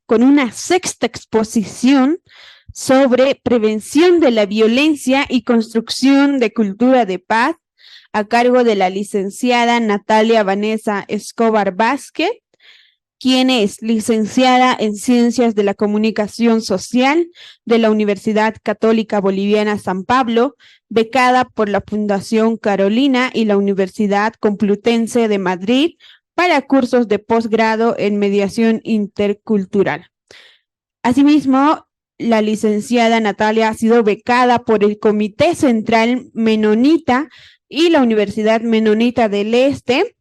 con una sexta exposición sobre prevención de la violencia y construcción de cultura de paz, a cargo de la licenciada Natalia Vanessa Escobar Vázquez, quien es licenciada en Ciencias de la Comunicación Social de la Universidad Católica Boliviana San Pablo, becada por la Fundación Carolina y la Universidad Complutense de Madrid para cursos de posgrado en mediación intercultural. Asimismo, la licenciada Natalia ha sido becada por el Comité Central Menonita y la Universidad Menonita del Este,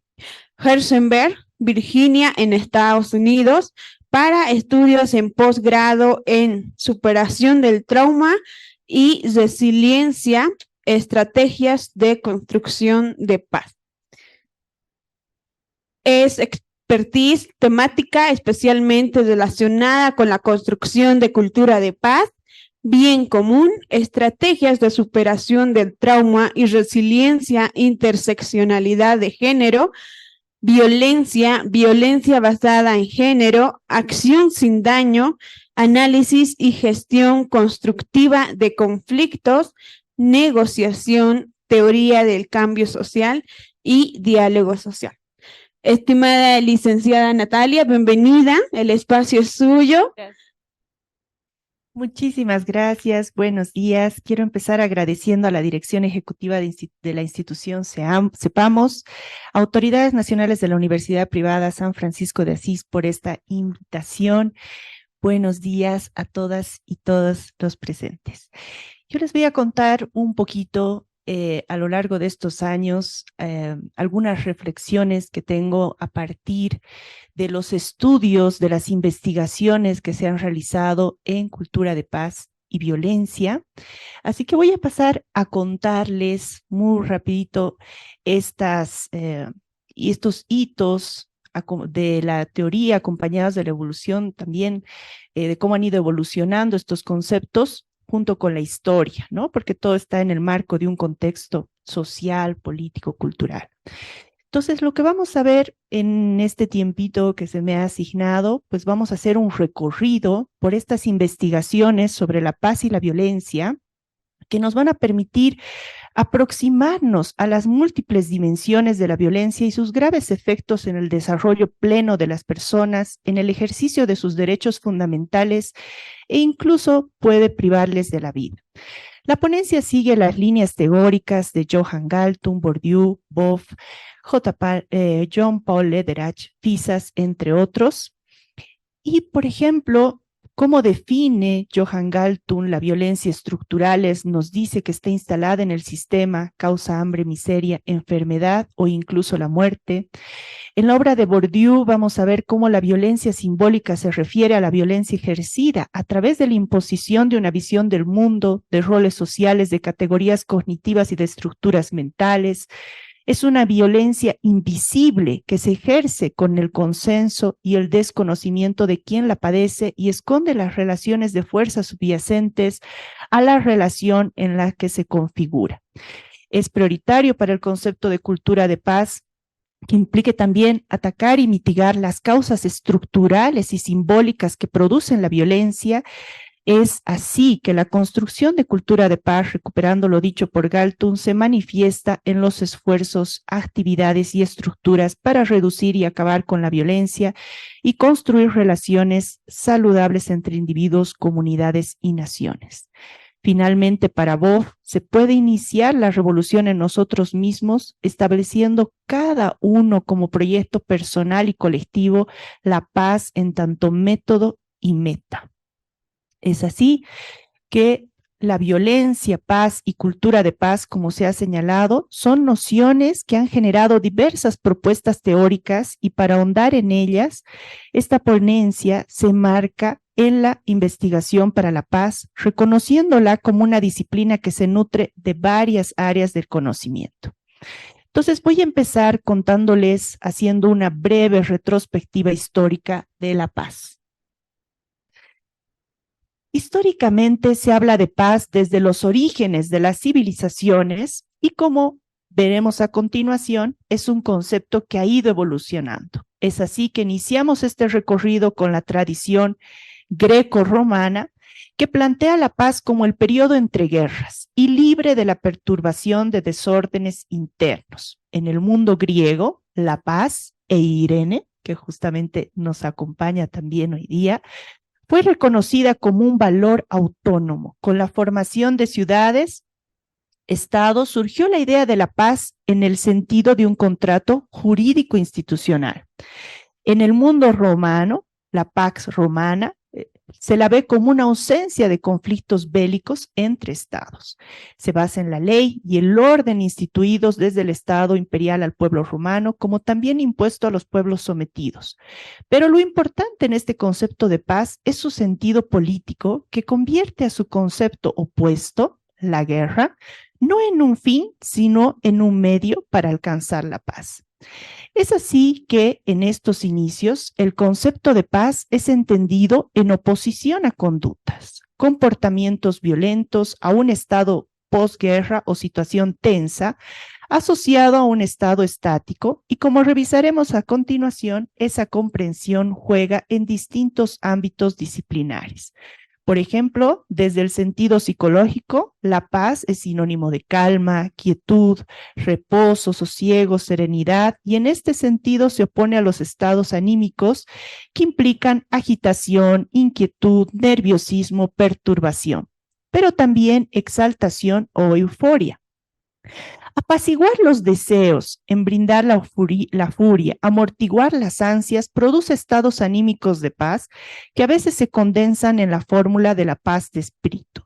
Harrisonburg, Virginia, en Estados Unidos, para estudios en posgrado en superación del trauma y resiliencia, estrategias de construcción de paz. Es expertise temática especialmente relacionada con la construcción de cultura de paz, bien común, estrategias de superación del trauma y resiliencia, interseccionalidad de género, violencia, violencia basada en género, acción sin daño, análisis y gestión constructiva de conflictos, negociación, teoría del cambio social y diálogo social. Estimada licenciada Natalia, bienvenida, el espacio es suyo. Gracias. Muchísimas gracias, buenos días. Quiero empezar agradeciendo a la Dirección Ejecutiva de la institución CEPAMOS, autoridades nacionales de la Universidad Privada San Francisco de Asís por esta invitación. Buenos días a todas y todos los presentes. Yo les voy a contar un poquito a lo largo de estos años algunas reflexiones que tengo a partir de los estudios, de las investigaciones que se han realizado en cultura de paz y violencia. Así que voy a pasar a contarles muy rapidito estos hitos de la teoría acompañados de la evolución también, de cómo han ido evolucionando estos conceptos junto con la historia, ¿no? Porque todo está en el marco de un contexto social, político, cultural. Entonces, lo que vamos a ver en este tiempito que se me ha asignado, pues vamos a hacer un recorrido por estas investigaciones sobre la paz y la violencia que nos van a permitir aproximarnos a las múltiples dimensiones de la violencia y sus graves efectos en el desarrollo pleno de las personas, en el ejercicio de sus derechos fundamentales e incluso puede privarles de la vida. La ponencia sigue las líneas teóricas de Johan Galtung, Bourdieu, Boff, John Paul Lederach, Fisas, entre otros. Y, por ejemplo, cómo define Johan Galtung la violencia estructural, nos dice que está instalada en el sistema, causa hambre, miseria, enfermedad o incluso la muerte. En la obra de Bourdieu vamos a ver cómo la violencia simbólica se refiere a la violencia ejercida a través de la imposición de una visión del mundo, de roles sociales, de categorías cognitivas y de estructuras mentales. Es una violencia invisible que se ejerce con el consenso y el desconocimiento de quien la padece y esconde las relaciones de fuerza subyacentes a la relación en la que se configura. Es prioritario para el concepto de cultura de paz que implique también atacar y mitigar las causas estructurales y simbólicas que producen la violencia. Es así que la construcción de cultura de paz, recuperando lo dicho por Galtung, se manifiesta en los esfuerzos, actividades y estructuras para reducir y acabar con la violencia y construir relaciones saludables entre individuos, comunidades y naciones. Finalmente, para Boff, se puede iniciar la revolución en nosotros mismos, estableciendo cada uno como proyecto personal y colectivo la paz en tanto método y meta. Es así que la violencia, paz y cultura de paz, como se ha señalado, son nociones que han generado diversas propuestas teóricas y para ahondar en ellas, esta ponencia se marca en la investigación para la paz, reconociéndola como una disciplina que se nutre de varias áreas del conocimiento. Entonces voy a empezar contándoles, haciendo una breve retrospectiva histórica de la paz. Históricamente se habla de paz desde los orígenes de las civilizaciones y como veremos a continuación, es un concepto que ha ido evolucionando. Es así que iniciamos este recorrido con la tradición greco-romana, que plantea la paz como el periodo entre guerras y libre de la perturbación de desórdenes internos. En el mundo griego, la paz e Irene, que justamente nos acompaña también hoy día, fue reconocida como un valor autónomo. Con la formación de ciudades, estados, surgió la idea de la paz en el sentido de un contrato jurídico institucional. En el mundo romano, la Pax Romana se la ve como una ausencia de conflictos bélicos entre estados. Se basa en la ley y el orden instituidos desde el Estado imperial al pueblo romano, como también impuesto a los pueblos sometidos. Pero lo importante en este concepto de paz es su sentido político, que convierte a su concepto opuesto, la guerra, no en un fin, sino en un medio para alcanzar la paz. Es así que en estos inicios el concepto de paz es entendido en oposición a conductas, comportamientos violentos, a un estado posguerra o situación tensa, asociado a un estado estático, y como revisaremos a continuación, esa comprensión juega en distintos ámbitos disciplinares. Por ejemplo, desde el sentido psicológico, la paz es sinónimo de calma, quietud, reposo, sosiego, serenidad, y en este sentido se opone a los estados anímicos que implican agitación, inquietud, nerviosismo, perturbación, pero también exaltación o euforia. Apaciguar los deseos, embrindar la furia, amortiguar las ansias, produce estados anímicos de paz que a veces se condensan en la fórmula de la paz de espíritu.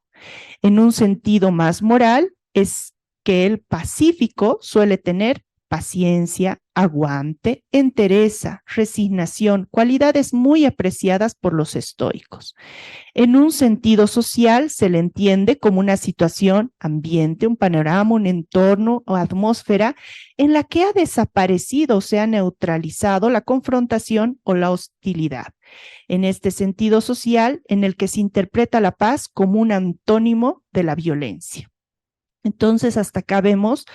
En un sentido más moral, es que el pacífico suele tener paciencia, aguante, entereza, resignación, cualidades muy apreciadas por los estoicos. En un sentido social, se le entiende como una situación, ambiente, un panorama, un entorno o atmósfera en la que ha desaparecido o se ha neutralizado la confrontación o la hostilidad. En este sentido social, en el que se interpreta la paz como un antónimo de la violencia. Entonces, hasta acá vemos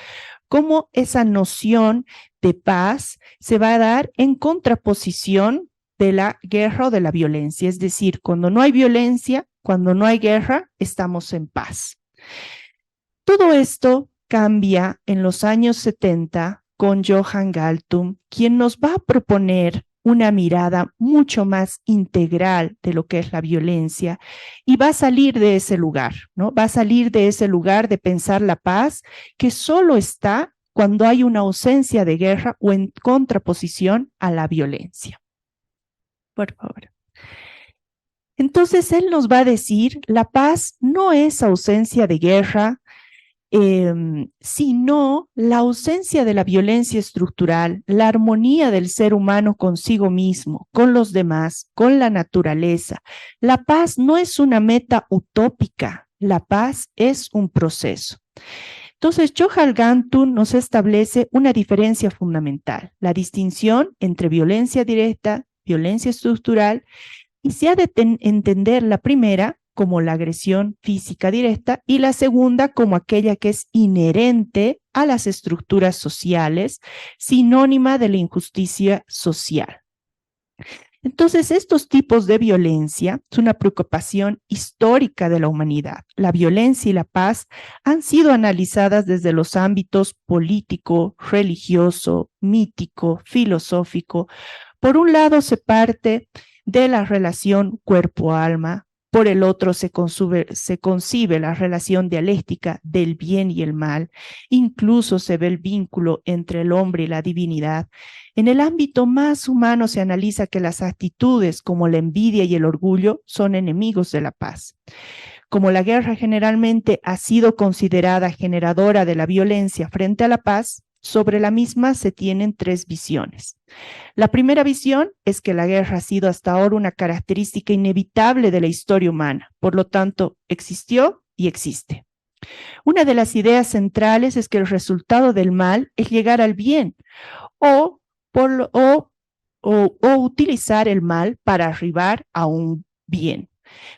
cómo esa noción de paz se va a dar en contraposición de la guerra o de la violencia. Es decir, cuando no hay violencia, cuando no hay guerra, estamos en paz. Todo esto cambia en los años 70 con Johann Galtung, quien nos va a proponer una mirada mucho más integral de lo que es la violencia y va a salir de ese lugar, ¿no? Va a salir de ese lugar de pensar la paz que solo está cuando hay una ausencia de guerra o en contraposición a la violencia. Por favor. Entonces él nos va a decir, la paz no es ausencia de guerra, sino la ausencia de la violencia estructural, la armonía del ser humano consigo mismo, con los demás, con la naturaleza. La paz no es una meta utópica, la paz es un proceso. Entonces, Johann Galtung nos establece una diferencia fundamental, la distinción entre violencia directa, violencia estructural, y se ha de entender la primera como la agresión física directa y la segunda como aquella que es inherente a las estructuras sociales, sinónima de la injusticia social. Entonces, estos tipos de violencia son una preocupación histórica de la humanidad. La violencia y la paz han sido analizadas desde los ámbitos político, religioso, mítico, filosófico. Por un lado, se parte de la relación cuerpo-alma. Por el otro se concibe la relación dialéctica del bien y el mal, incluso se ve el vínculo entre el hombre y la divinidad. En el ámbito más humano se analiza que las actitudes como la envidia y el orgullo son enemigos de la paz. Como la guerra generalmente ha sido considerada generadora de la violencia frente a la paz, sobre la misma se tienen tres visiones. La primera visión es que la guerra ha sido hasta ahora una característica inevitable de la historia humana, por lo tanto, existió y existe. Una de las ideas centrales es que el resultado del mal es llegar al bien o utilizar el mal para arribar a un bien.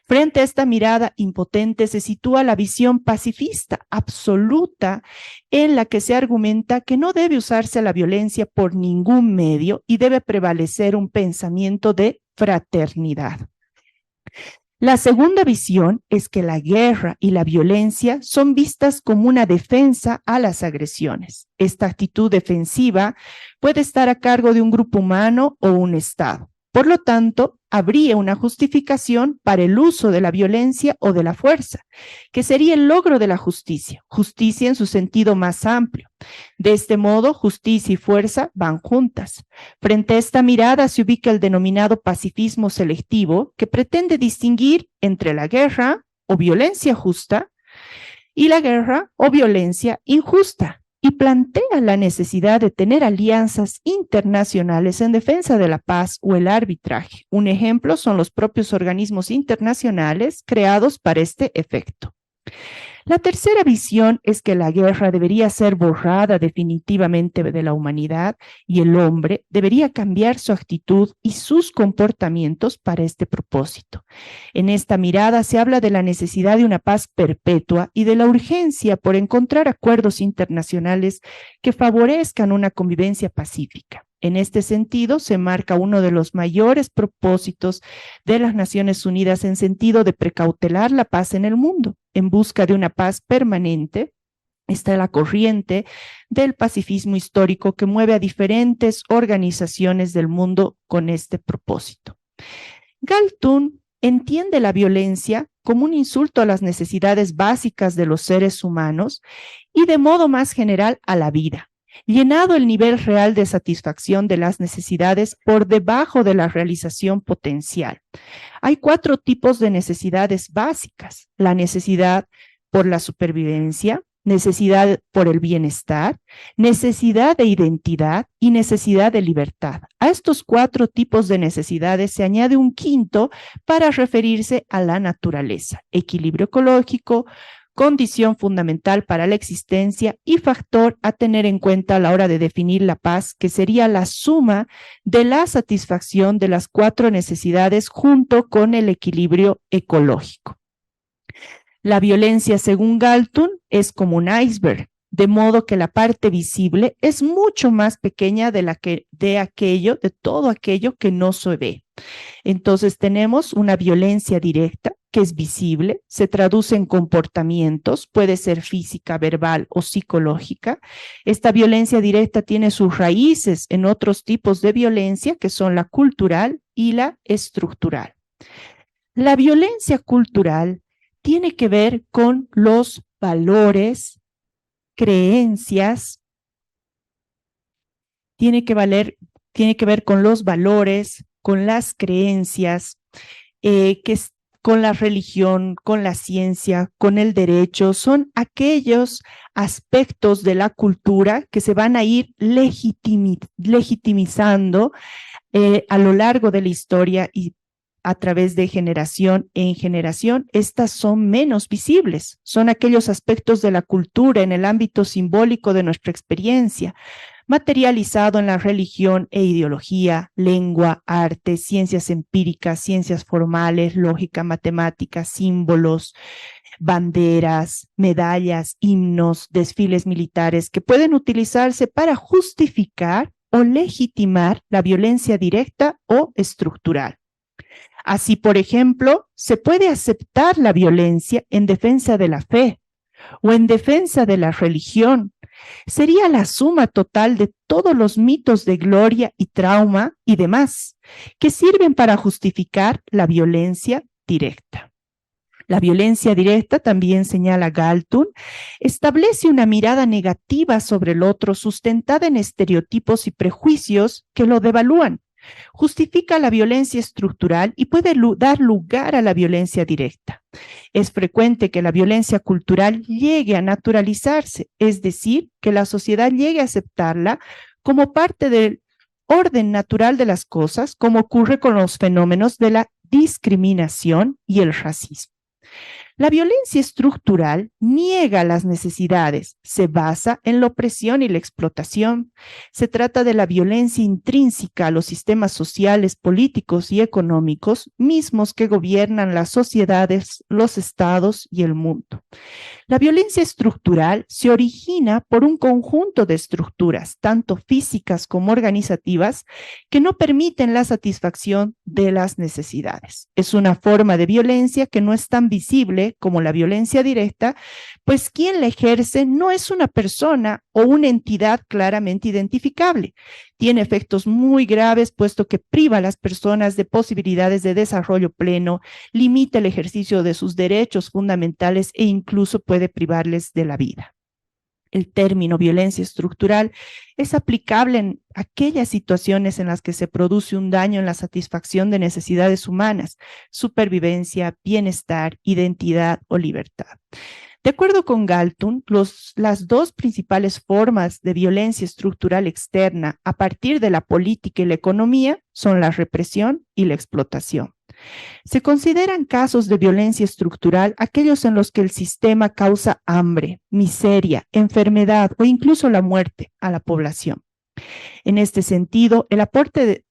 Frente a esta mirada impotente se sitúa la visión pacifista absoluta, en la que se argumenta que no debe usarse la violencia por ningún medio y debe prevalecer un pensamiento de fraternidad. La segunda visión es que la guerra y la violencia son vistas como una defensa a las agresiones. Esta actitud defensiva puede estar a cargo de un grupo humano o un Estado. Por lo tanto, habría una justificación para el uso de la violencia o de la fuerza, que sería el logro de la justicia, justicia en su sentido más amplio. De este modo, justicia y fuerza van juntas. Frente a esta mirada se ubica el denominado pacifismo selectivo, que pretende distinguir entre la guerra o violencia justa y la guerra o violencia injusta, y plantea la necesidad de tener alianzas internacionales en defensa de la paz o el arbitraje. Un ejemplo son los propios organismos internacionales creados para este efecto. La tercera visión es que la guerra debería ser borrada definitivamente de la humanidad y el hombre debería cambiar su actitud y sus comportamientos para este propósito. En esta mirada se habla de la necesidad de una paz perpetua y de la urgencia por encontrar acuerdos internacionales que favorezcan una convivencia pacífica. En este sentido, se marca uno de los mayores propósitos de las Naciones Unidas en sentido de precautelar la paz en el mundo. En busca de una paz permanente, está la corriente del pacifismo histórico que mueve a diferentes organizaciones del mundo con este propósito. Galtung entiende la violencia como un insulto a las necesidades básicas de los seres humanos y de modo más general a la vida, llenado el nivel real de satisfacción de las necesidades por debajo de la realización potencial. Hay 4 tipos de necesidades básicas: la necesidad por la supervivencia, necesidad por el bienestar, necesidad de identidad y necesidad de libertad. A estos 4 tipos de necesidades se añade un quinto para referirse a la naturaleza: equilibrio ecológico, condición fundamental para la existencia y factor a tener en cuenta a la hora de definir la paz, que sería la suma de la satisfacción de las 4 necesidades junto con el equilibrio ecológico. La violencia, según Galtung, es como un iceberg, de modo que la parte visible es mucho más pequeña de todo aquello que no se ve. Entonces tenemos una violencia directa que es visible, se traduce en comportamientos, puede ser física, verbal o psicológica. Esta violencia directa tiene sus raíces en otros tipos de violencia, que son la cultural y la estructural. La violencia cultural tiene que ver con los valores, creencias, tiene que ver con los valores, con las creencias, con la religión, con la ciencia, con el derecho. Son aquellos aspectos de la cultura que se van a ir legitimizando a lo largo de la historia y a través de generación en generación. Estas son menos visibles, son aquellos aspectos de la cultura en el ámbito simbólico de nuestra experiencia, materializado en la religión e ideología, lengua, arte, ciencias empíricas, ciencias formales, lógica, matemáticas, símbolos, banderas, medallas, himnos, desfiles militares que pueden utilizarse para justificar o legitimar la violencia directa o estructural. Así, por ejemplo, se puede aceptar la violencia en defensa de la fe o en defensa de la religión. Sería la suma total de todos los mitos de gloria y trauma y demás que sirven para justificar la violencia directa. La violencia directa, también señala Galtung, establece una mirada negativa sobre el otro sustentada en estereotipos y prejuicios que lo devalúan. Justifica la violencia estructural y puede dar lugar a la violencia directa. Es frecuente que la violencia cultural llegue a naturalizarse, es decir, que la sociedad llegue a aceptarla como parte del orden natural de las cosas, como ocurre con los fenómenos de la discriminación y el racismo. La violencia estructural niega las necesidades, se basa en la opresión y la explotación. Se trata de la violencia intrínseca a los sistemas sociales, políticos y económicos mismos que gobiernan las sociedades, los estados y el mundo. La violencia estructural se origina por un conjunto de estructuras, tanto físicas como organizativas, que no permiten la satisfacción de las necesidades. Es una forma de violencia que no es tan visible como la violencia directa, pues quien la ejerce no es una persona o una entidad claramente identificable. Tiene efectos muy graves, puesto que priva a las personas de posibilidades de desarrollo pleno, limita el ejercicio de sus derechos fundamentales e incluso puede privarles de la vida. El término violencia estructural es aplicable en aquellas situaciones en las que se produce un daño en la satisfacción de necesidades humanas, supervivencia, bienestar, identidad o libertad. De acuerdo con Galtung, las dos principales formas de violencia estructural externa a partir de la política y la economía son la represión y la explotación. Se consideran casos de violencia estructural aquellos en los que el sistema causa hambre, miseria, enfermedad o incluso la muerte a la población. En este sentido, el aporte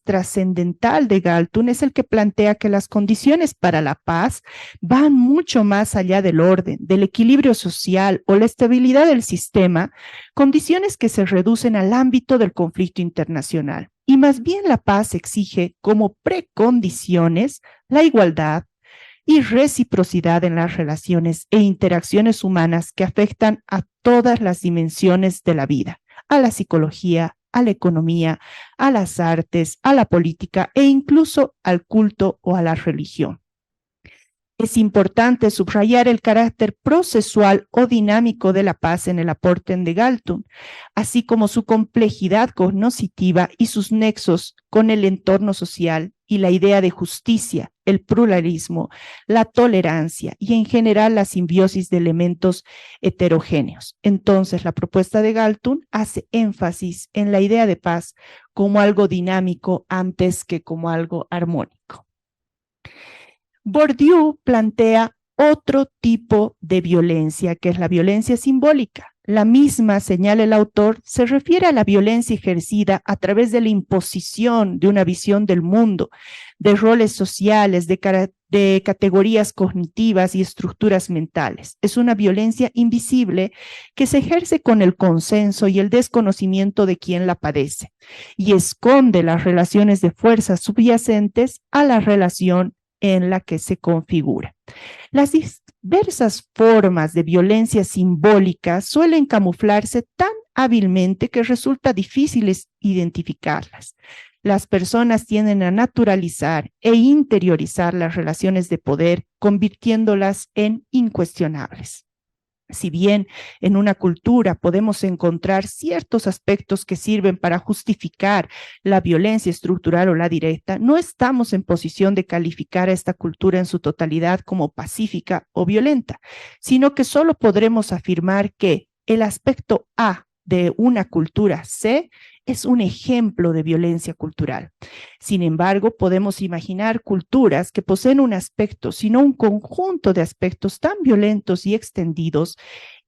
trascendental de Galtung es el que plantea que las condiciones para la paz van mucho más allá del orden, del equilibrio social o la estabilidad del sistema, condiciones que se reducen al ámbito del conflicto internacional. Y más bien la paz exige como precondiciones la igualdad y reciprocidad en las relaciones e interacciones humanas que afectan a todas las dimensiones de la vida, a la psicología, a la economía, a las artes, a la política e incluso al culto o a la religión. Es importante subrayar el carácter procesual o dinámico de la paz en el aporte de Galtung, así como su complejidad cognoscitiva y sus nexos con el entorno social y la idea de justicia, el pluralismo, la tolerancia y en general la simbiosis de elementos heterogéneos. Entonces, la propuesta de Galtung hace énfasis en la idea de paz como algo dinámico antes que como algo armónico. Bourdieu plantea otro tipo de violencia, que es la violencia simbólica. La misma, señala el autor, se refiere a la violencia ejercida a través de la imposición de una visión del mundo, de roles sociales, de categorías cognitivas y estructuras mentales. Es una violencia invisible que se ejerce con el consenso y el desconocimiento de quien la padece y esconde las relaciones de fuerza subyacentes a la relación en la que se configura. Las diversas formas de violencia simbólica suelen camuflarse tan hábilmente que resulta difícil identificarlas. Las personas tienden a naturalizar e interiorizar las relaciones de poder, convirtiéndolas en incuestionables. Si bien en una cultura podemos encontrar ciertos aspectos que sirven para justificar la violencia estructural o la directa, no estamos en posición de calificar a esta cultura en su totalidad como pacífica o violenta, sino que solo podremos afirmar que el aspecto A de una cultura C es un ejemplo de violencia cultural. Sin embargo, podemos imaginar culturas que poseen un aspecto, sino un conjunto de aspectos tan violentos y extendidos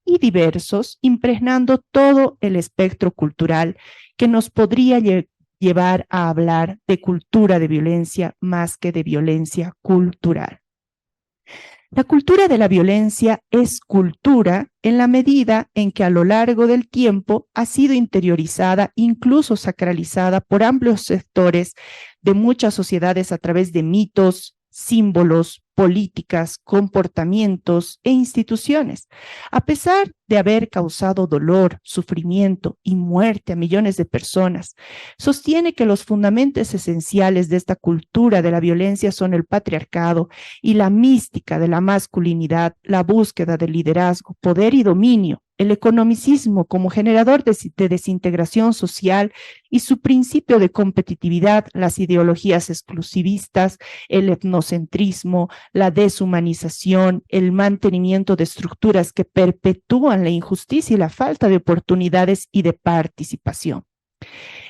y diversos, impregnando todo el espectro cultural que nos podría llevar a hablar de cultura de violencia más que de violencia cultural. La cultura de la violencia es cultura en la medida en que a lo largo del tiempo ha sido interiorizada, incluso sacralizada por amplios sectores de muchas sociedades a través de mitos, símbolos, políticas, comportamientos e instituciones. A pesar de haber causado dolor, sufrimiento y muerte a millones de personas, sostiene que los fundamentos esenciales de esta cultura de la violencia son el patriarcado y la mística de la masculinidad, la búsqueda de liderazgo, poder y dominio, el economicismo como generador de desintegración social y su principio de competitividad, las ideologías exclusivistas, el etnocentrismo, la deshumanización, el mantenimiento de estructuras que perpetúan la injusticia y la falta de oportunidades y de participación.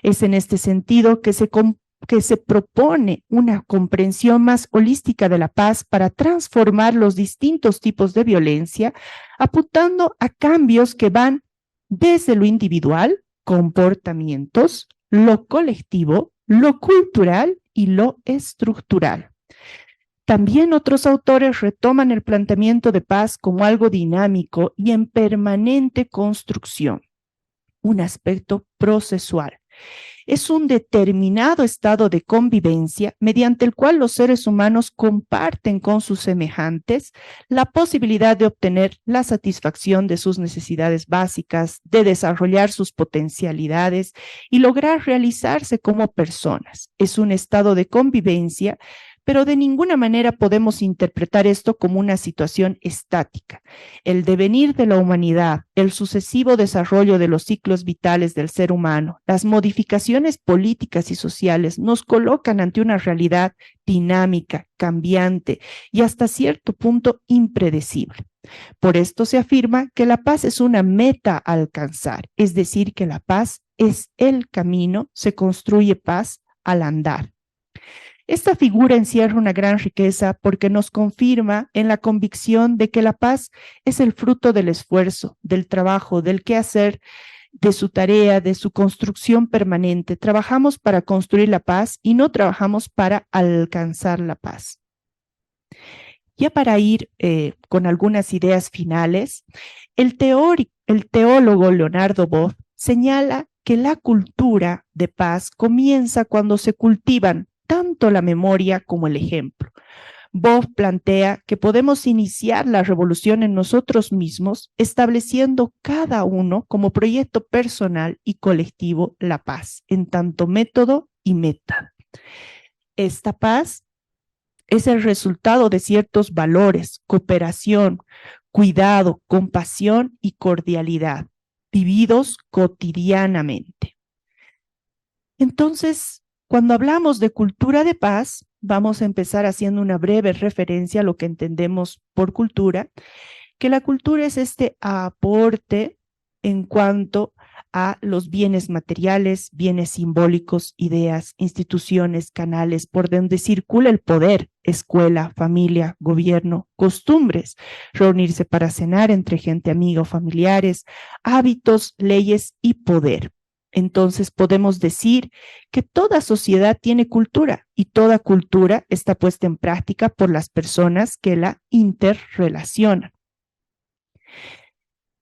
Es en este sentido que se que se propone una comprensión más holística de la paz para transformar los distintos tipos de violencia, apuntando a cambios que van desde lo individual, comportamientos, lo colectivo, lo cultural y lo estructural. También otros autores retoman el planteamiento de paz como algo dinámico y en permanente construcción, un aspecto procesual. Es un determinado estado de convivencia mediante el cual los seres humanos comparten con sus semejantes la posibilidad de obtener la satisfacción de sus necesidades básicas, de desarrollar sus potencialidades y lograr realizarse como personas. Es un estado de convivencia, pero de ninguna manera podemos interpretar esto como una situación estática. El devenir de la humanidad, el sucesivo desarrollo de los ciclos vitales del ser humano, las modificaciones políticas y sociales nos colocan ante una realidad dinámica, cambiante y hasta cierto punto impredecible. Por esto se afirma que la paz es una meta a alcanzar, es decir, que la paz es el camino, se construye paz al andar. Esta figura encierra una gran riqueza porque nos confirma en la convicción de que la paz es el fruto del esfuerzo, del trabajo, del quehacer, de su tarea, de su construcción permanente. Trabajamos para construir la paz y no trabajamos para alcanzar la paz. Ya para ir con algunas ideas finales, el teólogo Leonardo Boff señala que la cultura de paz comienza cuando se cultivan tanto la memoria como el ejemplo. Boff plantea que podemos iniciar la revolución en nosotros mismos, estableciendo cada uno como proyecto personal y colectivo la paz, en tanto método y meta. Esta paz es el resultado de ciertos valores, cooperación, cuidado, compasión y cordialidad, vividos cotidianamente. Entonces, cuando hablamos de cultura de paz, vamos a empezar haciendo una breve referencia a lo que entendemos por cultura, que la cultura es este aporte en cuanto a los bienes materiales, bienes simbólicos, ideas, instituciones, canales, por donde circula el poder, escuela, familia, gobierno, costumbres, reunirse para cenar entre gente amiga o familiares, hábitos, leyes y poder. Entonces podemos decir que toda sociedad tiene cultura y toda cultura está puesta en práctica por las personas que la interrelacionan.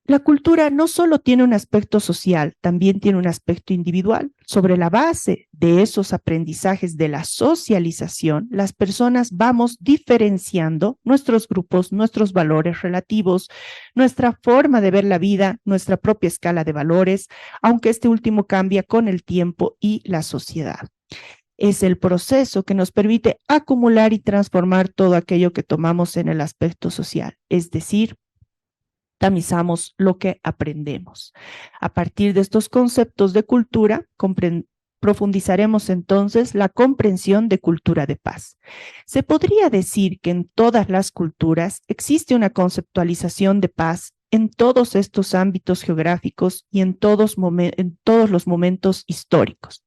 La cultura no solo tiene un aspecto social, también tiene un aspecto individual. Sobre la base de esos aprendizajes de la socialización, las personas vamos diferenciando nuestros grupos, nuestros valores relativos, nuestra forma de ver la vida, nuestra propia escala de valores, aunque este último cambia con el tiempo y la sociedad. Es el proceso que nos permite acumular y transformar todo aquello que tomamos en el aspecto social, es decir, tamizamos lo que aprendemos. A partir de estos conceptos de cultura, profundizaremos entonces la comprensión de cultura de paz. Se podría decir que en todas las culturas existe una conceptualización de paz en todos estos ámbitos geográficos y en todos los momentos históricos.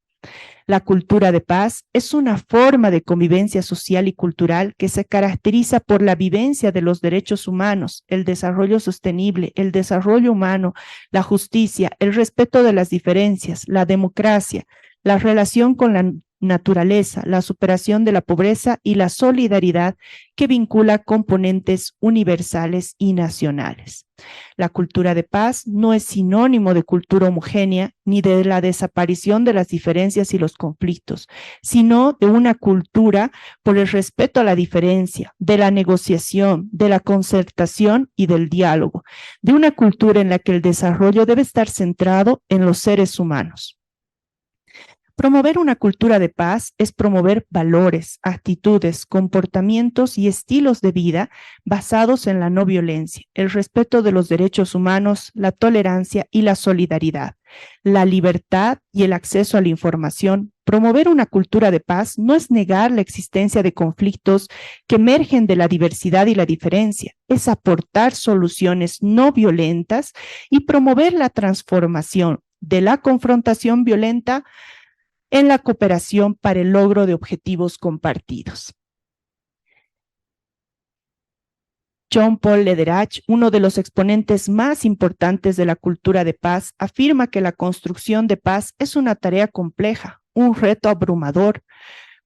La cultura de paz es una forma de convivencia social y cultural que se caracteriza por la vivencia de los derechos humanos, el desarrollo sostenible, el desarrollo humano, la justicia, el respeto de las diferencias, la democracia, la relación con la naturaleza, la superación de la pobreza y la solidaridad que vincula componentes universales y nacionales. La cultura de paz no es sinónimo de cultura homogénea ni de la desaparición de las diferencias y los conflictos, sino de una cultura por el respeto a la diferencia, de la negociación, de la concertación y del diálogo, de una cultura en la que el desarrollo debe estar centrado en los seres humanos. Promover una cultura de paz es promover valores, actitudes, comportamientos y estilos de vida basados en la no violencia, el respeto de los derechos humanos, la tolerancia y la solidaridad, la libertad y el acceso a la información. Promover una cultura de paz no es negar la existencia de conflictos que emergen de la diversidad y la diferencia, es aportar soluciones no violentas y promover la transformación de la confrontación violenta en la cooperación para el logro de objetivos compartidos. Jean Paul Lederach, uno de los exponentes más importantes de la cultura de paz, afirma que la construcción de paz es una tarea compleja, un reto abrumador.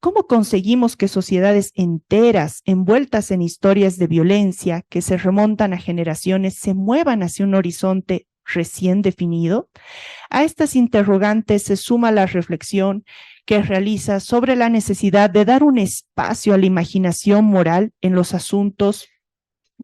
¿Cómo conseguimos que sociedades enteras, envueltas en historias de violencia que se remontan a generaciones, se muevan hacia un horizonte recién definido? A estas interrogantes se suma la reflexión que realiza sobre la necesidad de dar un espacio a la imaginación moral en los asuntos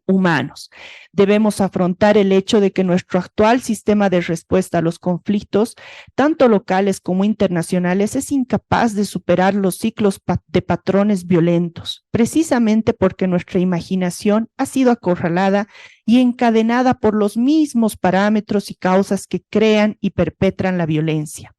humanos. Debemos afrontar el hecho de que nuestro actual sistema de respuesta a los conflictos, tanto locales como internacionales, es incapaz de superar los ciclos de patrones violentos, precisamente porque nuestra imaginación ha sido acorralada y encadenada por los mismos parámetros y causas que crean y perpetran la violencia.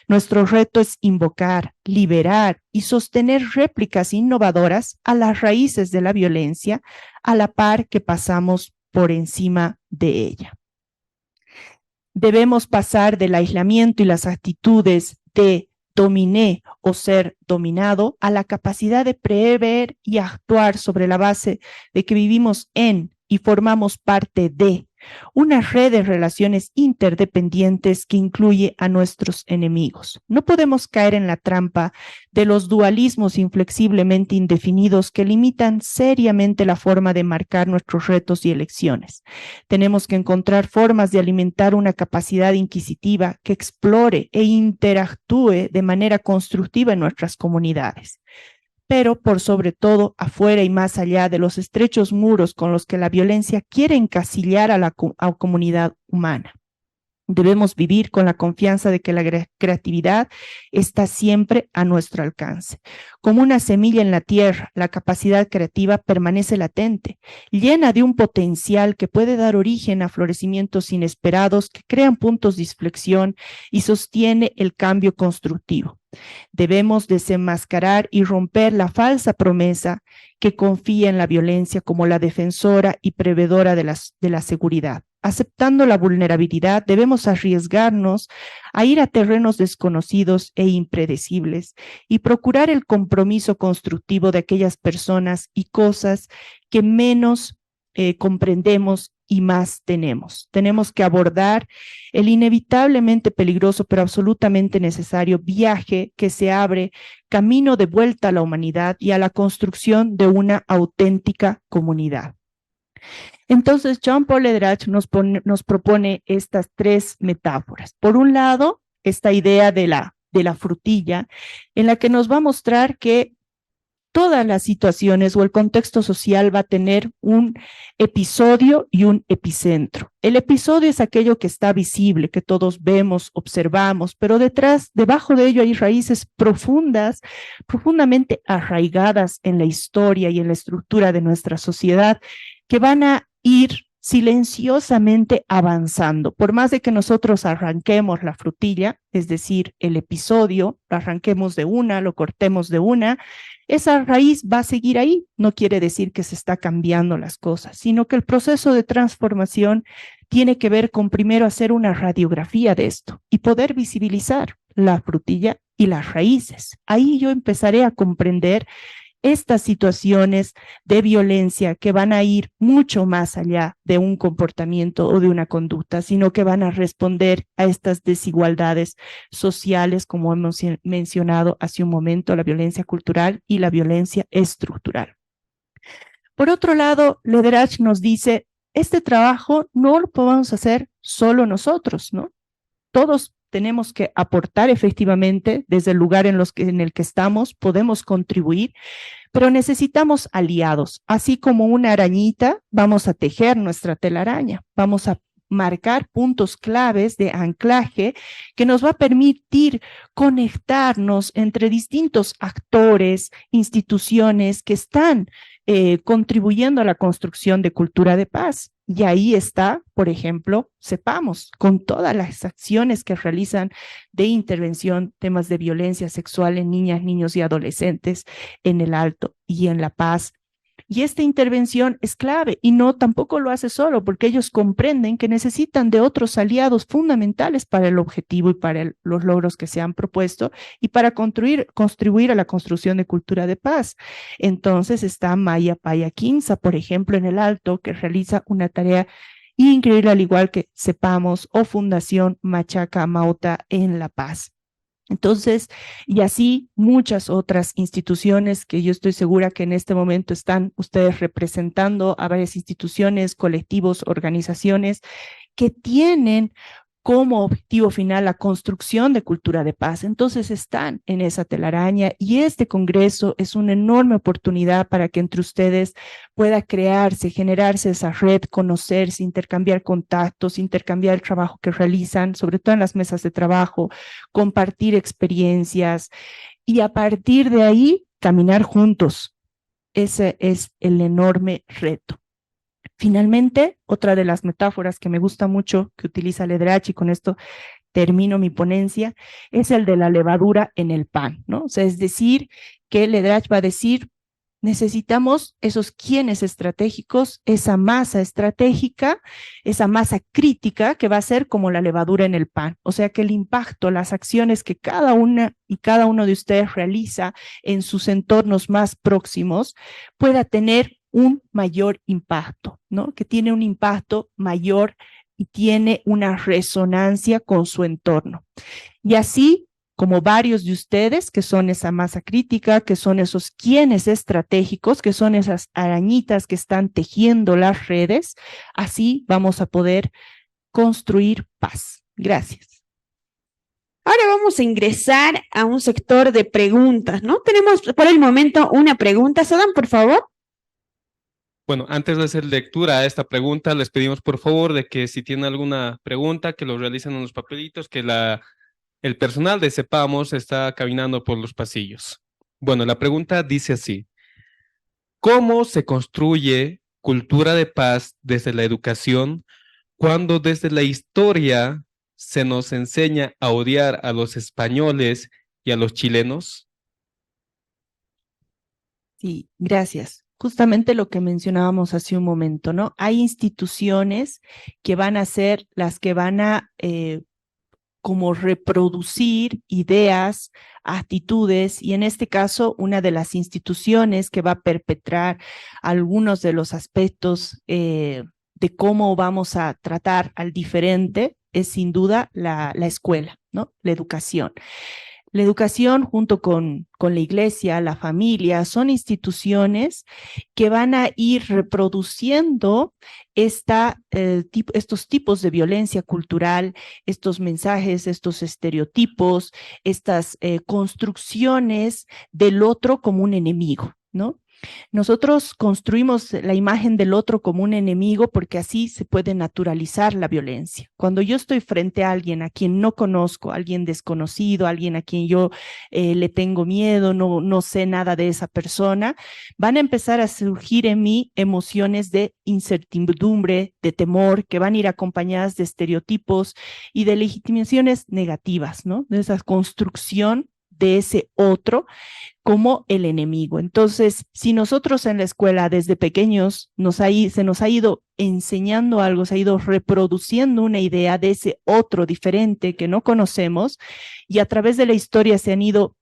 Nuestro reto es invocar, liberar y sostener réplicas innovadoras a las raíces de la violencia, a la par que pasamos por encima de ella. Debemos pasar del aislamiento y las actitudes de dominé o ser dominado a la capacidad de prever y actuar sobre la base de que vivimos en y formamos parte de una red de relaciones interdependientes que incluye a nuestros enemigos. No podemos caer en la trampa de los dualismos inflexiblemente indefinidos que limitan seriamente la forma de marcar nuestros retos y elecciones. Tenemos que encontrar formas de alimentar una capacidad inquisitiva que explore e interactúe de manera constructiva en nuestras comunidades. Pero por sobre todo, afuera y más allá de los estrechos muros con los que la violencia quiere encasillar a la comunidad humana. Debemos vivir con la confianza de que la creatividad está siempre a nuestro alcance. Como una semilla en la tierra, la capacidad creativa permanece latente, llena de un potencial que puede dar origen a florecimientos inesperados que crean puntos de inflexión y sostiene el cambio constructivo. Debemos desenmascarar y romper la falsa promesa que confía en la violencia como la defensora y prevedora de la seguridad. Aceptando la vulnerabilidad, debemos arriesgarnos a ir a terrenos desconocidos e impredecibles y procurar el compromiso constructivo de aquellas personas y cosas que menos comprendemos y más tenemos. Tenemos que abordar el inevitablemente peligroso pero absolutamente necesario viaje que se abre camino de vuelta a la humanidad y a la construcción de una auténtica comunidad. Entonces, Jean Paul Lederach nos propone estas tres metáforas. Por un lado, esta idea de la frutilla, en la que nos va a mostrar que todas las situaciones o el contexto social va a tener un episodio y un epicentro. El episodio es aquello que está visible, que todos vemos, observamos, pero debajo de ello hay raíces profundas, profundamente arraigadas en la historia y en la estructura de nuestra sociedad, que van a ir silenciosamente avanzando. Por más de que nosotros arranquemos la frutilla, es decir, el episodio, lo arranquemos de una, lo cortemos de una, esa raíz va a seguir ahí. No quiere decir que se está cambiando las cosas, sino que el proceso de transformación tiene que ver con primero hacer una radiografía de esto y poder visibilizar la frutilla y las raíces. Ahí yo empezaré a comprender estas situaciones de violencia que van a ir mucho más allá de un comportamiento o de una conducta, sino que van a responder a estas desigualdades sociales, como hemos mencionado hace un momento, la violencia cultural y la violencia estructural. Por otro lado, Lederach nos dice, este trabajo no lo podemos hacer solo nosotros, ¿no? Todos tenemos que aportar efectivamente desde el lugar en el que estamos, podemos contribuir, pero necesitamos aliados. Así como una arañita, vamos a tejer nuestra telaraña, vamos a marcar puntos claves de anclaje que nos va a permitir conectarnos entre distintos actores, instituciones que están contribuyendo a la construcción de cultura de paz. Y ahí está, por ejemplo, CEPAMOS, con todas las acciones que realizan de intervención, temas de violencia sexual en niñas, niños y adolescentes en el Alto y en La Paz. Y esta intervención es clave y no tampoco lo hace solo, porque ellos comprenden que necesitan de otros aliados fundamentales para el objetivo y para los logros que se han propuesto y para contribuir a la construcción de cultura de paz. Entonces está Maya Paya Quinza, por ejemplo, en el Alto, que realiza una tarea increíble, al igual que Sepamos o Fundación Machaca Mauta en La Paz. Entonces, y así muchas otras instituciones que yo estoy segura que en este momento están ustedes representando a varias instituciones, colectivos, organizaciones que tienen como objetivo final la construcción de cultura de paz. Entonces están en esa telaraña y este congreso es una enorme oportunidad para que entre ustedes pueda crearse, generarse esa red, conocerse, intercambiar contactos, intercambiar el trabajo que realizan, sobre todo en las mesas de trabajo, compartir experiencias y a partir de ahí caminar juntos. Ese es el enorme reto. Finalmente, otra de las metáforas que me gusta mucho que utiliza Ledrach, y con esto termino mi ponencia, es el de la levadura en el pan, ¿no? O sea, es decir, que Ledrach va a decir, necesitamos esos quienes estratégicos, esa masa estratégica, esa masa crítica que va a ser como la levadura en el pan. O sea, que el impacto, las acciones que cada una y cada uno de ustedes realiza en sus entornos más próximos pueda tener un mayor impacto, ¿no? Que tiene un impacto mayor y tiene una resonancia con su entorno. Y así, como varios de ustedes, que son esa masa crítica, que son esos quienes estratégicos, que son esas arañitas que están tejiendo las redes, así vamos a poder construir paz. Gracias. Ahora vamos a ingresar a un sector de preguntas, ¿no? Tenemos por el momento una pregunta. Sodan, por favor. Bueno, antes de hacer lectura a esta pregunta, les pedimos por favor de que si tienen alguna pregunta, que lo realicen en los papelitos, que el personal de Sepamos está caminando por los pasillos. Bueno, la pregunta dice así: ¿cómo se construye cultura de paz desde la educación cuando desde la historia se nos enseña a odiar a los españoles y a los chilenos? Sí, gracias. Justamente lo que mencionábamos hace un momento, ¿no? Hay instituciones que van a ser las que van a como reproducir ideas, actitudes, y en este caso una de las instituciones que va a perpetrar algunos de los aspectos de cómo vamos a tratar al diferente es sin duda la escuela, ¿no? La educación. La educación junto con la iglesia, la familia, son instituciones que van a ir reproduciendo estos tipos de violencia cultural, estos mensajes, estos estereotipos, estas construcciones del otro como un enemigo, ¿no? Nosotros construimos la imagen del otro como un enemigo porque así se puede naturalizar la violencia. Cuando yo estoy frente a alguien a quien no conozco, alguien desconocido, alguien a quien yo le tengo miedo, no sé nada de esa persona, van a empezar a surgir en mí emociones de incertidumbre, de temor, que van a ir acompañadas de estereotipos y de legitimaciones negativas, ¿no? De esa construcción de ese otro como el enemigo. Entonces, si nosotros en la escuela desde pequeños se nos ha ido enseñando algo, se ha ido reproduciendo una idea de ese otro diferente que no conocemos y a través de la historia se han ido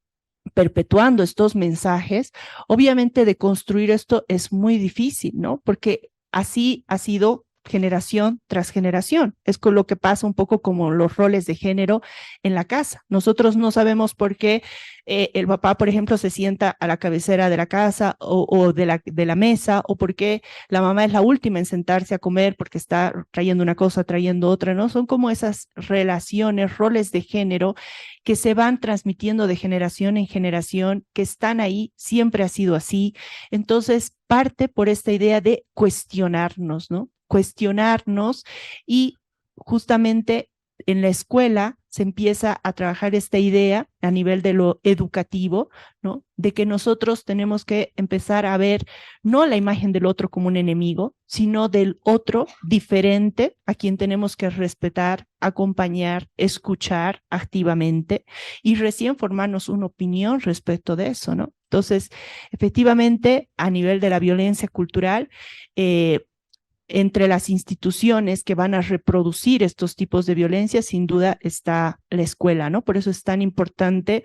perpetuando estos mensajes, obviamente de construir esto es muy difícil, ¿no? Porque así ha sido generación tras generación. Es con lo que pasa un poco como los roles de género en la casa. Nosotros no sabemos por qué el papá, por ejemplo, se sienta a la cabecera de la casa o de la mesa, o por qué la mamá es la última en sentarse a comer porque está trayendo una cosa, trayendo otra, ¿no? Son como esas relaciones, roles de género que se van transmitiendo de generación en generación, que están ahí, siempre ha sido así. Entonces, parte por esta idea de cuestionarnos, ¿no? Cuestionarnos y justamente en la escuela se empieza a trabajar esta idea a nivel de lo educativo, ¿no? De que nosotros tenemos que empezar a ver no la imagen del otro como un enemigo, sino del otro diferente a quien tenemos que respetar, acompañar, escuchar activamente y recién formarnos una opinión respecto de eso, ¿no? Entonces, efectivamente, a nivel de la violencia cultural, entre las instituciones que van a reproducir estos tipos de violencia, sin duda está la escuela, ¿no? Por eso es tan importante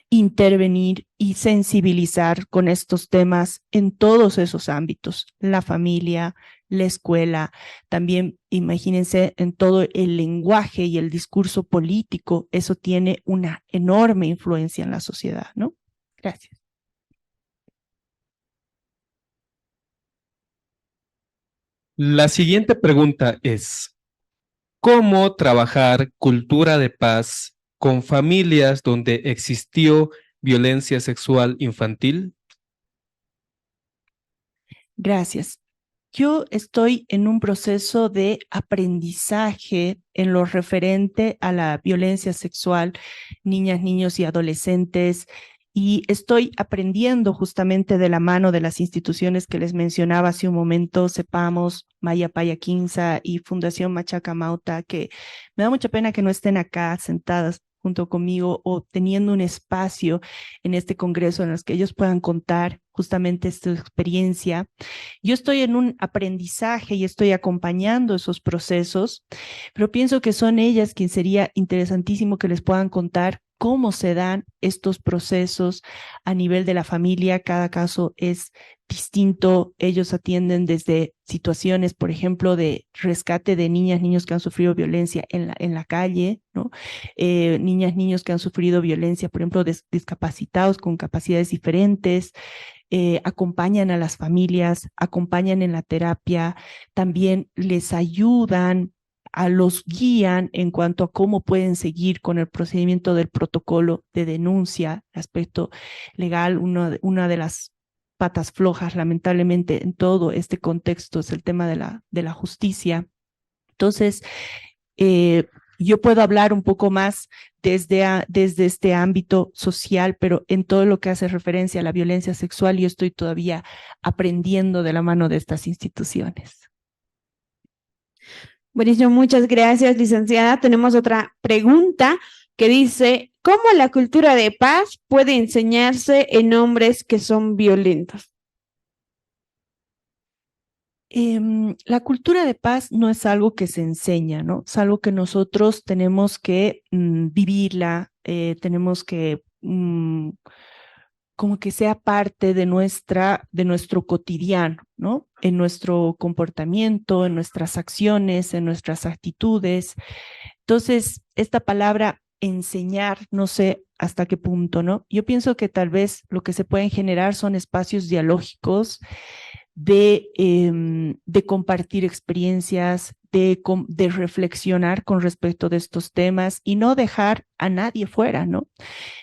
intervenir y sensibilizar con estos temas en todos esos ámbitos, la familia, la escuela, también imagínense en todo el lenguaje y el discurso político, eso tiene una enorme influencia en la sociedad, ¿no? Gracias. La siguiente pregunta es, ¿cómo trabajar cultura de paz con familias donde existió violencia sexual infantil? Gracias. Yo estoy en un proceso de aprendizaje en lo referente a la violencia sexual, niñas, niños y adolescentes, y estoy aprendiendo justamente de la mano de las instituciones que les mencionaba hace un momento, CEPAMOS, Maya Paya Quinza y Fundación Machaca Mauta, que me da mucha pena que no estén acá sentadas junto conmigo o teniendo un espacio en este congreso en los que ellos puedan contar justamente esta experiencia. Yo estoy en un aprendizaje y estoy acompañando esos procesos, pero pienso que son ellas quien sería interesantísimo que les puedan contar cómo se dan estos procesos a nivel de la familia. Cada caso es distinto. Ellos atienden desde situaciones, por ejemplo, de rescate de niñas, niños que han sufrido violencia en la calle, ¿no? Niñas, niños que han sufrido violencia, por ejemplo, discapacitados con capacidades diferentes. Acompañan a las familias, acompañan en la terapia, también les ayudan, los guían en cuanto a cómo pueden seguir con el procedimiento del protocolo de denuncia, el aspecto legal. Una de las patas flojas, lamentablemente, en todo este contexto es el tema de la justicia. Entonces, yo puedo hablar un poco más desde este ámbito social, pero en todo lo que hace referencia a la violencia sexual, yo estoy todavía aprendiendo de la mano de estas instituciones. Buenísimo, muchas gracias, licenciada. Tenemos otra pregunta que dice, ¿cómo la cultura de paz puede enseñarse en hombres que son violentos? La cultura de paz no es algo que se enseña, ¿no? Es algo que nosotros tenemos que vivirla, tenemos que como que sea parte de nuestro cotidiano, ¿no? En nuestro comportamiento, en nuestras acciones, en nuestras actitudes. Entonces, esta palabra enseñar, no sé hasta qué punto, ¿no? Yo pienso que tal vez lo que se pueden generar son espacios dialógicos de compartir experiencias, de reflexionar con respecto de estos temas y no dejar a nadie fuera, ¿no?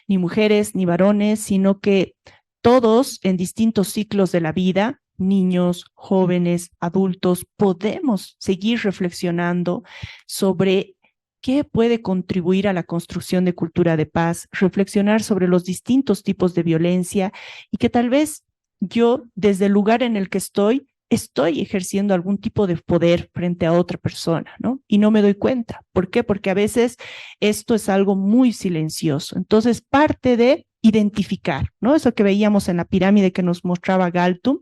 Ni mujeres, ni varones, sino que todos en distintos ciclos de la vida, niños, jóvenes, adultos, podemos seguir reflexionando sobre qué puede contribuir a la construcción de cultura de paz, reflexionar sobre los distintos tipos de violencia y que tal vez yo, desde el lugar en el que estoy ejerciendo algún tipo de poder frente a otra persona, ¿no? Y no me doy cuenta. ¿Por qué? Porque a veces esto es algo muy silencioso. Entonces, parte de identificar, ¿no? Eso que veíamos en la pirámide que nos mostraba Galtung,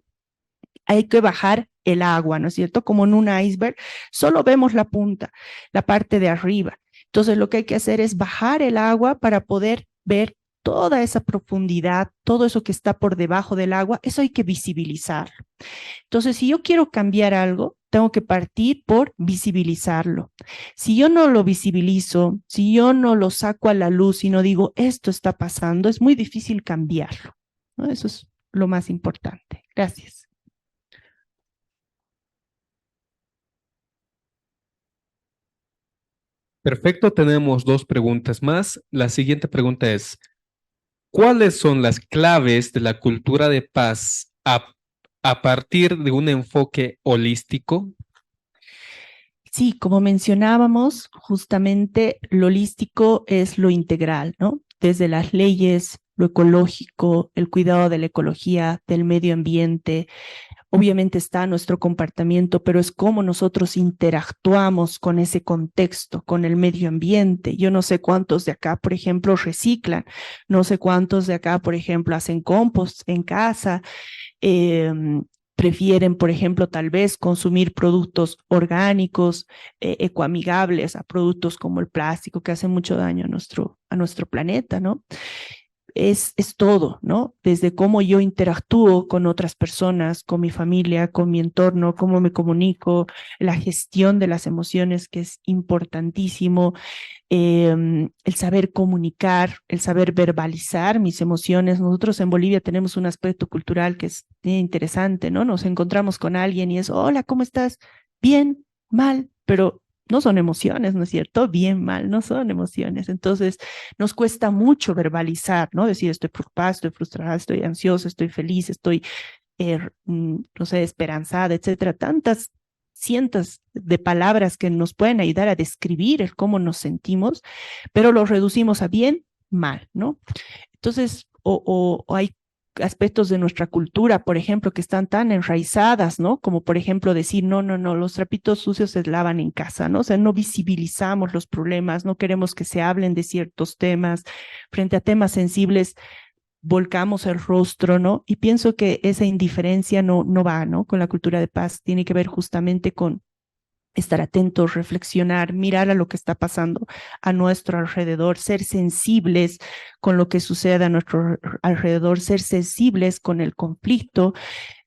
hay que bajar el agua, ¿no es cierto? Como en un iceberg, solo vemos la punta, la parte de arriba. Entonces, lo que hay que hacer es bajar el agua para poder ver toda esa profundidad, todo eso que está por debajo del agua, eso hay que visibilizarlo. Entonces, si yo quiero cambiar algo, tengo que partir por visibilizarlo. Si yo no lo visibilizo, si yo no lo saco a la luz y no digo, esto está pasando, es muy difícil cambiarlo, ¿no? Eso es lo más importante. Gracias. Perfecto, tenemos dos preguntas más. La siguiente pregunta es, ¿cuáles son las claves de la cultura de paz a partir de un enfoque holístico? Sí, como mencionábamos, justamente lo holístico es lo integral, ¿no? Desde las leyes, lo ecológico, el cuidado de la ecología, del medio ambiente, obviamente está nuestro comportamiento, pero es cómo nosotros interactuamos con ese contexto, con el medio ambiente. Yo no sé cuántos de acá, por ejemplo, reciclan, no sé cuántos de acá, por ejemplo, hacen compost en casa, eh, prefieren, por ejemplo, tal vez consumir productos orgánicos, ecoamigables, a productos como el plástico que hace mucho daño a nuestro planeta, ¿no? Es todo, ¿no? Desde cómo yo interactúo con otras personas, con mi familia, con mi entorno, cómo me comunico, la gestión de las emociones, que es importantísimo, el saber comunicar, el saber verbalizar mis emociones. Nosotros en Bolivia tenemos un aspecto cultural que es interesante, ¿no? Nos encontramos con alguien y es, hola, ¿cómo estás? Bien, mal, pero no son emociones, ¿no es cierto? Bien, mal, no son emociones. Entonces, nos cuesta mucho verbalizar, ¿no? Decir, estoy preocupada, estoy frustrada, estoy ansiosa, estoy feliz, estoy, no sé, esperanzada, etcétera. Tantas cientos de palabras que nos pueden ayudar a describir el cómo nos sentimos, pero lo reducimos a bien, mal, ¿no? Entonces, o hay aspectos de nuestra cultura, por ejemplo, que están tan enraizadas, ¿no? Como por ejemplo decir, no, no, no, los trapitos sucios se lavan en casa, ¿no? O sea, no visibilizamos los problemas, no queremos que se hablen de ciertos temas, frente a temas sensibles, volcamos el rostro, ¿no? Y pienso que esa indiferencia no va, ¿no? Con la cultura de paz, tiene que ver justamente con estar atentos, reflexionar, mirar a lo que está pasando a nuestro alrededor, ser sensibles con lo que sucede a nuestro alrededor, ser sensibles con el conflicto,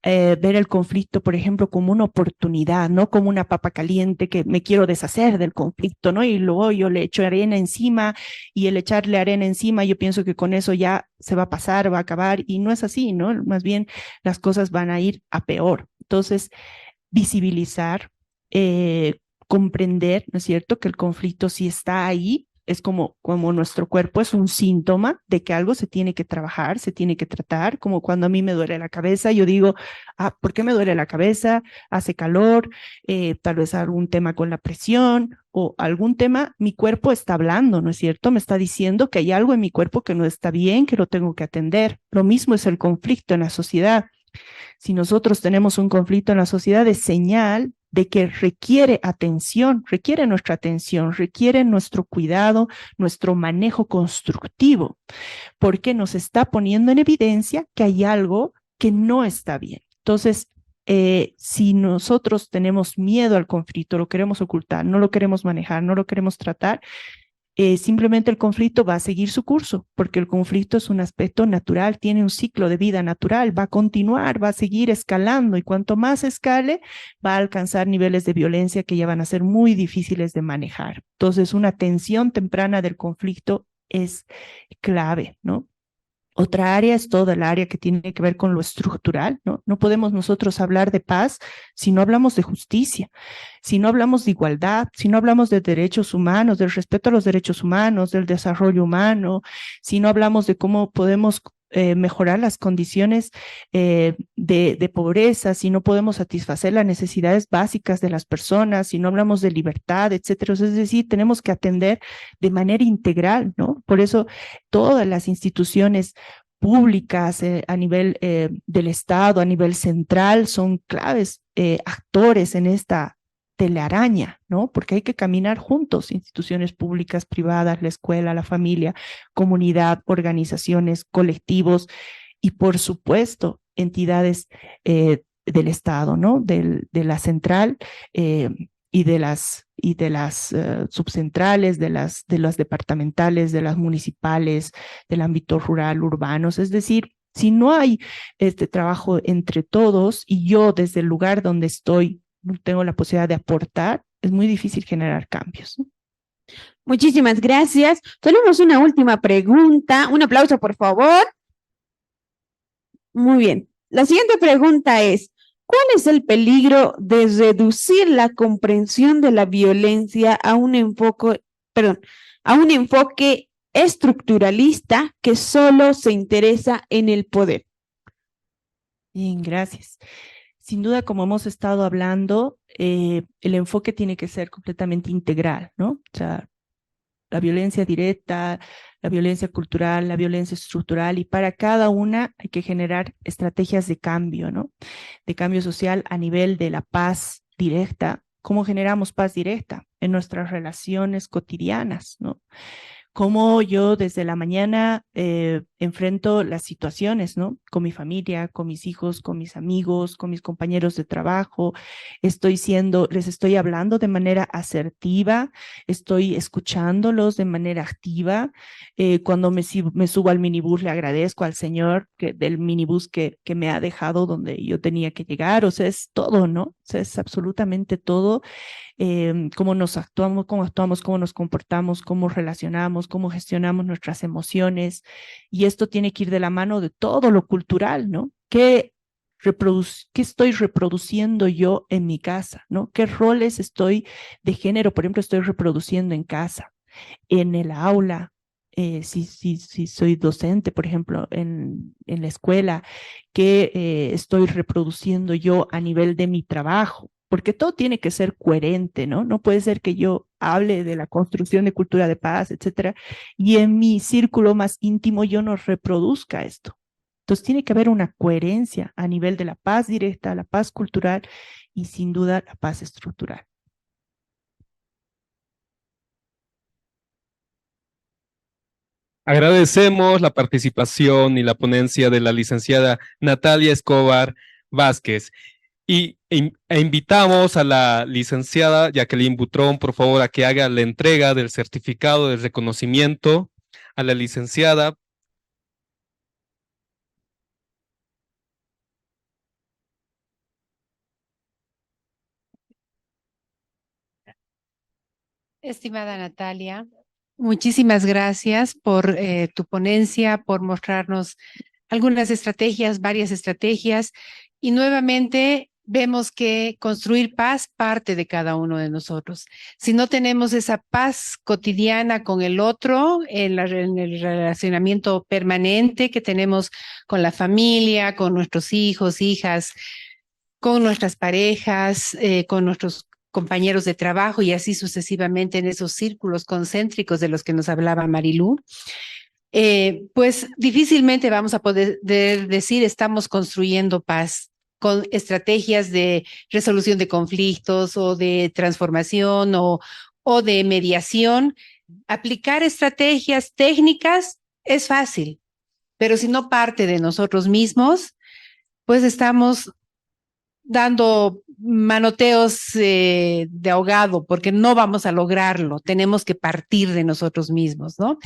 ver el conflicto, por ejemplo, como una oportunidad, no como una papa caliente que me quiero deshacer del conflicto, ¿no? Y luego yo le echo arena encima y el echarle arena encima, yo pienso que con eso ya se va a pasar, va a acabar, y no es así, ¿no? Más bien las cosas van a ir a peor. Entonces, visibilizar, comprender, ¿no es cierto?, que el conflicto sí está ahí, es como nuestro cuerpo es un síntoma de que algo se tiene que trabajar, se tiene que tratar, como cuando a mí me duele la cabeza, yo digo, ¿por qué me duele la cabeza? Hace calor, tal vez algún tema con la presión o algún tema, mi cuerpo está hablando, ¿no es cierto? Me está diciendo que hay algo en mi cuerpo que no está bien, que lo tengo que atender. Lo mismo es el conflicto en la sociedad. Si nosotros tenemos un conflicto en la sociedad, es señal de que requiere atención, requiere nuestra atención, requiere nuestro cuidado, nuestro manejo constructivo, porque nos está poniendo en evidencia que hay algo que no está bien. Entonces, si nosotros tenemos miedo al conflicto, lo queremos ocultar, no lo queremos manejar, no lo queremos tratar, simplemente el conflicto va a seguir su curso, porque el conflicto es un aspecto natural, tiene un ciclo de vida natural, va a continuar, va a seguir escalando, y cuanto más escale, va a alcanzar niveles de violencia que ya van a ser muy difíciles de manejar. Entonces, una atención temprana del conflicto es clave, ¿no? Otra área es toda el área que tiene que ver con lo estructural, ¿no? No podemos nosotros hablar de paz si no hablamos de justicia, si no hablamos de igualdad, si no hablamos de derechos humanos, del respeto a los derechos humanos, del desarrollo humano, si no hablamos de cómo podemos mejorar las condiciones de pobreza, si no podemos satisfacer las necesidades básicas de las personas, si no hablamos de libertad, etcétera. Es decir, tenemos que atender de manera integral, ¿no? Por eso todas las instituciones públicas a nivel del Estado, a nivel central, son claves actores en esta telaraña, ¿no? Porque hay que caminar juntos, instituciones públicas, privadas, la escuela, la familia, comunidad, organizaciones, colectivos y, por supuesto, entidades del Estado, ¿no? De la central y de las subcentrales, de las departamentales, de las municipales, del ámbito rural, urbanos. Es decir, si no hay este trabajo entre todos y yo desde el lugar donde estoy no tengo la posibilidad de aportar, es muy difícil generar cambios. Muchísimas gracias. Tenemos una última pregunta. Un aplauso, por favor. Muy bien. La siguiente pregunta es, ¿cuál es el peligro de reducir la comprensión de la violencia a un enfoque estructuralista que solo se interesa en el poder? Bien, gracias. Sin duda, como hemos estado hablando, el enfoque tiene que ser completamente integral, ¿no? O sea, la violencia directa, la violencia cultural, la violencia estructural, y para cada una hay que generar estrategias de cambio, ¿no? De cambio social a nivel de la paz directa. ¿Cómo generamos paz directa? En nuestras relaciones cotidianas, ¿no? Cómo yo desde la mañana enfrento las situaciones, ¿no? Con mi familia, con mis hijos, con mis amigos, con mis compañeros de trabajo. Les estoy hablando de manera asertiva, estoy escuchándolos de manera activa. Cuando me subo al minibús, le agradezco al señor del minibús que me ha dejado donde yo tenía que llegar. O sea, es todo, ¿no? O sea, es absolutamente todo. Cómo actuamos, cómo nos comportamos, cómo relacionamos, cómo gestionamos nuestras emociones. Y esto tiene que ir de la mano de todo lo cultural, ¿no? ¿Qué estoy reproduciendo yo en mi casa, ¿no? ¿Qué roles de género, por ejemplo, estoy reproduciendo en casa, en el aula? Si soy docente, por ejemplo, en la escuela, ¿qué estoy reproduciendo yo a nivel de mi trabajo? Porque todo tiene que ser coherente, ¿no? No puede ser que yo hable de la construcción de cultura de paz, etcétera, y en mi círculo más íntimo yo no reproduzca esto. Entonces tiene que haber una coherencia a nivel de la paz directa, la paz cultural y sin duda la paz estructural. Agradecemos la participación y la ponencia de la licenciada Natalia Escobar Vázquez e invitamos a la licenciada Jacqueline Butrón, por favor, a que haga la entrega del certificado de reconocimiento a la licenciada. Estimada Natalia, muchísimas gracias por tu ponencia, por mostrarnos algunas estrategias, varias estrategias, y nuevamente vemos que construir paz parte de cada uno de nosotros. Si no tenemos esa paz cotidiana con el otro, en el relacionamiento permanente que tenemos con la familia, con nuestros hijos, hijas, con nuestras parejas, con nuestros compañeros de trabajo y así sucesivamente en esos círculos concéntricos de los que nos hablaba Marilú, pues difícilmente vamos a poder decir estamos construyendo paz con estrategias de resolución de conflictos o de transformación o de mediación. Aplicar estrategias técnicas es fácil, pero si no parte de nosotros mismos, pues estamos dando manoteos de ahogado, porque no vamos a lograrlo, tenemos que partir de nosotros mismos, ¿no?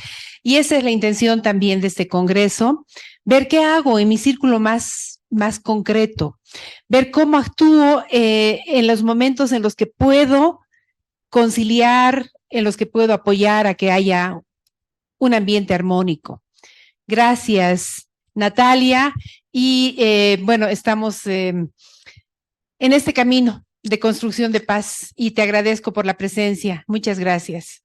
Y esa es la intención también de este congreso, ver qué hago en mi círculo más concreto, ver cómo actúo en los momentos en los que puedo conciliar, en los que puedo apoyar a que haya un ambiente armónico. Gracias, Natalia, y bueno, estamos en este camino de construcción de paz y te agradezco por la presencia. Muchas gracias.